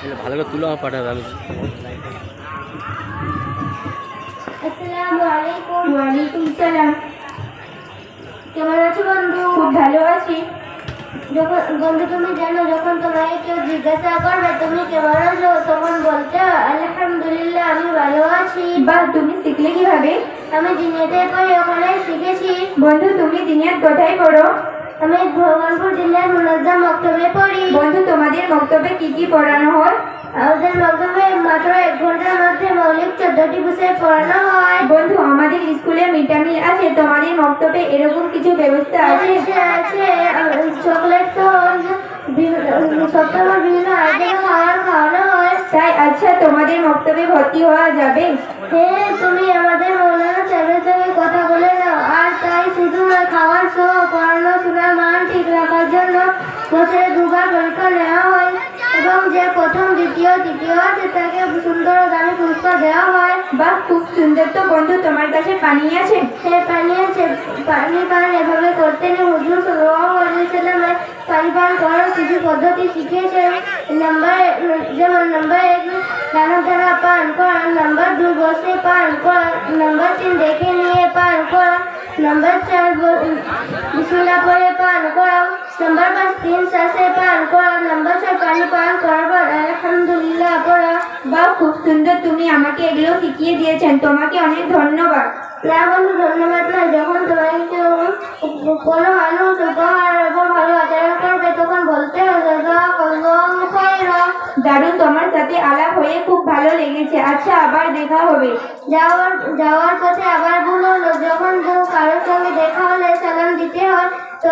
ভালো করে তুলো, আমার পাঠাবে আমি। আসসালামু আলাইকুম। ওয়ালাইকুম সালাম। কেমন আছো বন্ধু? খুব ভালো আছি। যখন বন্ধু তুমি জানো, যখন তোমাকে কেউ জিজ্ঞাসা করবে তুমি কেমন আছো, তখন বলতে আলহামদুলিল্লাহ আমি ভালো আছি। বাহ, তুমি শিখলে কিভাবে? আমি দিনেতে পড়ে ওখানে শিখেছি। বন্ধু তুমি দিনের কোথায় পড়ো? আমি ভগবানপুর জেলার মুনাজ্জাম মক্তবে পড়ি। বন্ধু তোমাদের মক্তবে কি কি পড়ানো হয়? আমাদের মক্তবে মাত্র 1 ঘন্টার মধ্যে মৌলিক 14টি বিষয় পড়ানো হয়। বন্ধু আমাদের স্কুলে মিড ডে মিল আছে, তোমাদের মক্তবে এরকম কিছু ব্যবস্থা আছে? আছে। চকলেট সপ্তাহে বিভিন্ন আইটেম খাওয়ানো হয়। তাই আচ্ছা, তোমাদের মক্তবে ভর্তি হওয়া যাবে? হ্যাঁ, তুমি আমাদের মৌলানা সাহেবের সঙ্গে কথা বলে নাও। আর তাই শুধু নয়, খাওয়ার সহ পড়াশোনার মান ঠিক রাখার জন্য বছরে 2বার পরীক্ষা নেওয়া হয় এবং যে প্রথম দ্বিতীয় তৃতীয় আছে তাকে সুন্দর ও দামি পুরস্কার দেওয়া হয়। বাহ, খুব সুন্দর। তো বন্ধু তোমার কাছে পানি আছে? হ্যাঁ, পানি আছে। পানি পান এভাবে করতে নেই। হুজুর সাল্লাল্লাহু আলাইহি ওয়াসাল্লাম পানি পান করার কিছু পদ্ধতি শিখিয়েছেন। যেমন নাম্বার 1 ডানা দ্বারা পান করা, নাম্বার 2 বসে পান করা, নাম্বার 3 দেখে নিয়ে পান করা, নাম্বার 4 বিসমিল্লাহ পড়ে পান করা, নাম্বার 5 3 শ্বাসে পান করা, নাম্বার 6 পানি পান করার পর আলহামদুলিল্লাহ পড়া। বাহ, খুব সুন্দর। তুমি আমাকে এগুলো শিখিয়ে দিয়েছেন, তোমাকে অনেক ধন্যবাদ। না বন্ধু, ধন্যবাদ নয়। যখন তোমাকে কেউ কোনো মানুষ উপহার এবং ভালো আচরণ করবে তখন বলতে হবে জাযাকাল্লাহু খাইরান। দারুণ, তোমার সাথে আলাপ হয়ে খুব ভালো লেগেছে। আচ্ছা, আবার দেখা হবে। যাওয়ার পথে আবার বলো, যখন কারোর সঙ্গে দেখা হলে সালাম দিতে হয়, তো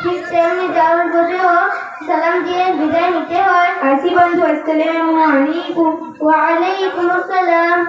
ঠিক তেমনি যাওয়ার পথেও সালাম দিয়ে বিদায় নিতে হয়। আসি বন্ধু, আসসালামু আলাইকুম। ওয়া আলাইকুম আসসালাম।